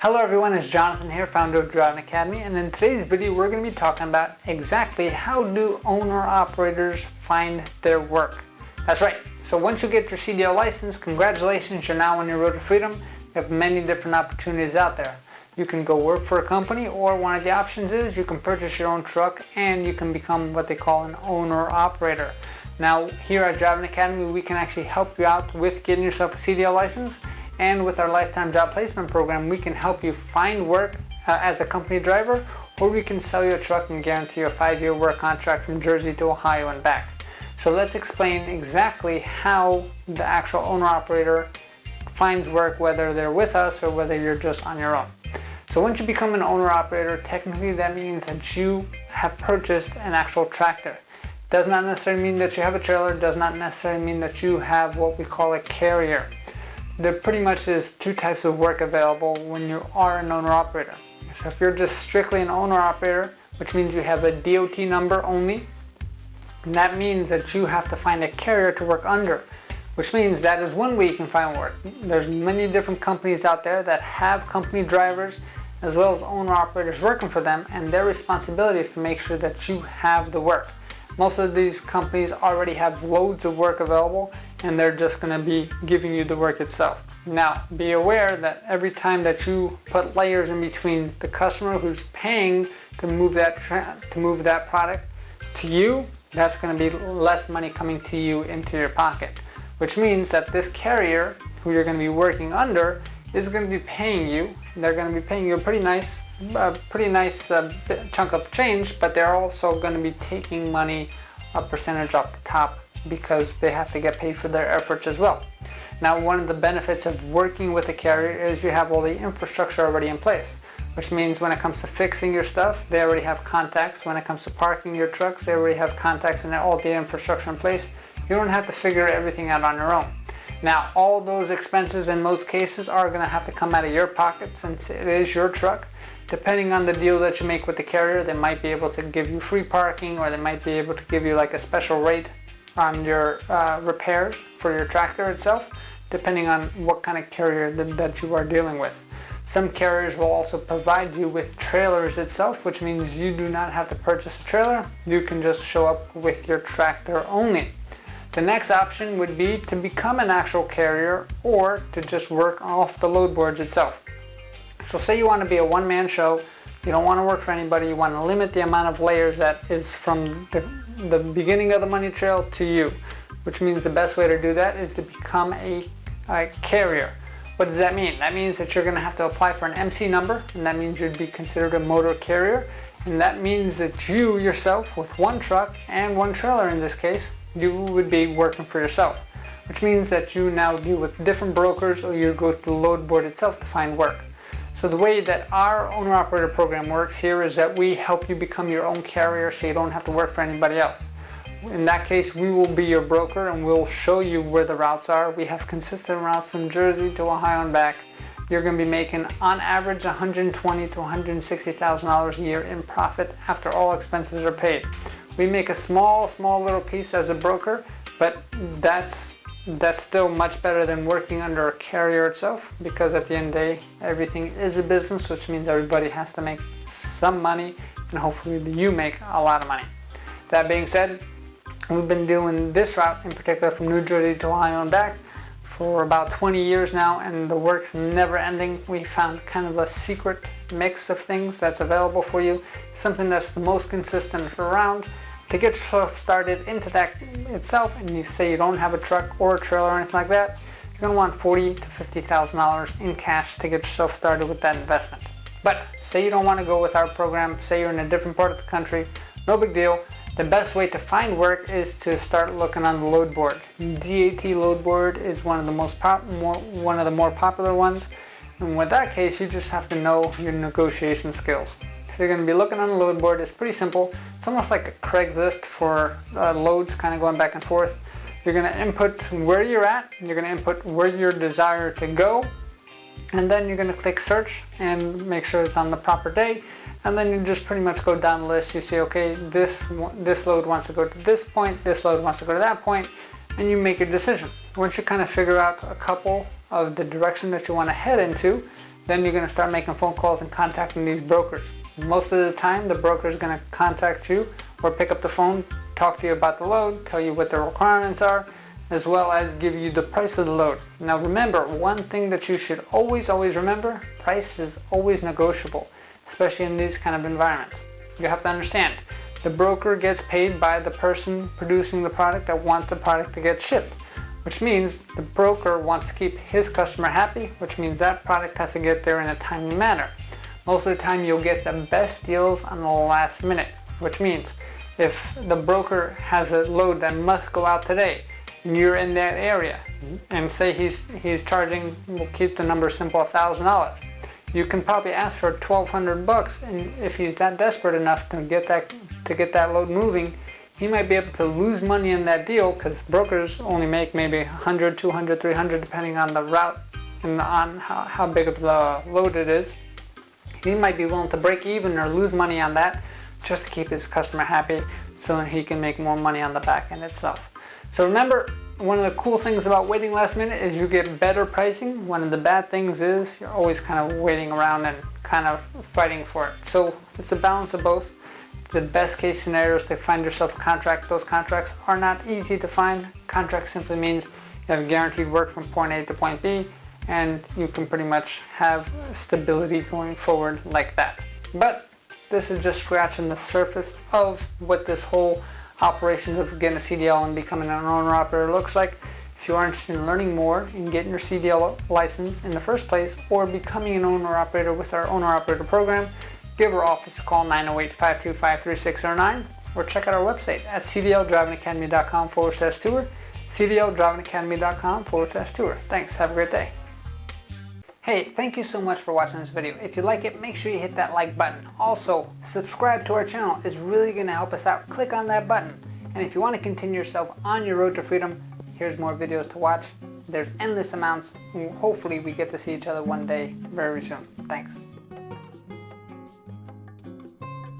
Hello everyone, it's Jonathan here, founder of Driving Academy, and in today's video we're going to be talking about exactly how do owner-operators find their work. That's right, so once you get your CDL license, congratulations, you're now on your road to freedom. You have many different opportunities out there. You can go work for a company, or one of the options is you can purchase your own truck and you can become what they call an owner-operator. Now here at Driving Academy we can actually help you out with getting yourself a CDL license. And with our lifetime job placement program, we can help you find work as a company driver, or we can sell you a truck and guarantee you a 5-year work contract from Jersey to Ohio and back. So let's explain exactly how the actual owner-operator finds work, whether they're with us or whether you're just on your own. So once you become an owner-operator, technically that means that you have purchased an actual tractor. Does not necessarily mean that you have a trailer, does not necessarily mean that you have what we call a carrier. There pretty much is two types of work available when you are an owner-operator. So if you're just strictly an owner-operator, which means you have a DOT number only, and that means that you have to find a carrier to work under, which means that is one way you can find work. There's many different companies out there that have company drivers as well as owner-operators working for them, and their responsibility is to make sure that you have the work. Most of these companies already have loads of work available, and they're just going to be giving you the work itself. Now, be aware that every time that you put layers in between the customer who's paying to move that product to you, that's going to be less money coming to you into your pocket. Which means that this carrier, who you're going to be working under, is going to be paying you. They're going to be paying you a pretty nice chunk of change, but they're also going to be taking money, a percentage off the top, because they have to get paid for their efforts as well. Now, one of the benefits of working with a carrier is you have all the infrastructure already in place, which means when it comes to fixing your stuff, they already have contacts. When it comes to parking your trucks, they already have contacts and all the infrastructure in place. You don't have to figure everything out on your own. Now, all those expenses in most cases are going to have to come out of your pocket since it is your truck. Depending on the deal that you make with the carrier, they might be able to give you free parking, or they might be able to give you like a special rate on your repairs for your tractor itself, depending on what kind of carrier that you are dealing with. Some carriers will also provide you with trailers itself, which means you do not have to purchase a trailer. You can just show up with your tractor only. The next option would be to become an actual carrier, or to just work off the load boards itself. So say you want to be a one-man show, you don't want to work for anybody, you want to limit the amount of layers that is from the beginning of the money trail to you, which means the best way to do that is to become a carrier. What does that mean? That means that you're going to have to apply for an MC number, and that means you'd be considered a motor carrier, and that means that you yourself, with one truck and one trailer in this case, you would be working for yourself, which means that you now deal with different brokers, or you go to the load board itself to find work. So the way that our owner-operator program works here is that we help you become your own carrier so you don't have to work for anybody else. In that case, we will be your broker and we'll show you where the routes are. We have consistent routes from Jersey to Ohio and back. You're going to be making on average $120,000 to $160,000 a year in profit after all expenses are paid. We make a small little piece as a broker, but that's still much better than working under a carrier itself, because at the end of the day, everything is a business, which means everybody has to make some money, and hopefully you make a lot of money. That being said, we've been doing this route in particular from New Jersey to Ohio and back for about 20 years now, and the work's never ending. We found kind of a secret mix of things that's available for you, something that's the most consistent around. To get yourself started into that itself, and you say you don't have a truck or a trailer or anything like that, you're going to want $40,000 to $50,000 in cash to get yourself started with that investment. But say you don't want to go with our program, say you're in a different part of the country, no big deal. The best way to find work is to start looking on the load board. DAT load board is one of the more popular ones, and with that case, you just have to know your negotiation skills. So you're going to be looking on the load board. It's pretty simple. It's almost like a Craigslist for loads, kind of going back and forth. You're going to input where you're at, you're going to input where you desire to go, and then you're going to click search and make sure it's on the proper day, and then you just pretty much go down the list. You say, okay, this load wants to go to this point, this load wants to go to that point, and you make a decision. Once you kind of figure out a couple of the direction that you want to head into, Then you're going to start making phone calls and contacting these brokers. Most of the time, the broker is going to contact you or pick up the phone, talk to you about the load, tell you what the requirements are, as well as give you the price of the load. Now remember, one thing that you should always remember, price is always negotiable, especially in these kind of environments. You have to understand, the broker gets paid by the person producing the product that wants the product to get shipped, which means the broker wants to keep his customer happy, which means that product has to get there in a timely manner. Most of the time you'll get the best deals on the last minute, which means if the broker has a load that must go out today and you're in that area, and say he's charging, we'll keep the number simple, $1,000, you can probably ask for $1,200, and if he's that desperate enough to get that load moving, he might be able to lose money in that deal, because brokers only make maybe 100, 200, 300 depending on the route and on how big of the load it is. He might be willing to break even or lose money on that just to keep his customer happy, so he can make more money on the back end itself. So remember, one of the cool things about waiting last minute is you get better pricing. One of the bad things is you're always kind of waiting around and kind of fighting for it. So it's a balance of both. The best case scenario is to find yourself a contract. Those contracts are not easy to find. Contract simply means you have guaranteed work from point A to point B, and you can pretty much have stability going forward like that. But this is just scratching the surface of what this whole operations of getting a CDL and becoming an owner-operator looks like. If you are interested in learning more and getting your CDL license in the first place, or becoming an owner-operator with our owner-operator program, give our office a call, 908-525-3609, or check out our website at cdldrivingacademy.com/tour, cdldrivingacademy.com/tour. Thanks, have a great day. Hey, thank you so much for watching this video. If you like it, make sure you hit that like button. Also, subscribe to our channel. It's really going to help us out. Click on that button. And if you want to continue yourself on your road to freedom, here's more videos to watch. There's endless amounts. Hopefully we get to see each other one day very soon. Thanks.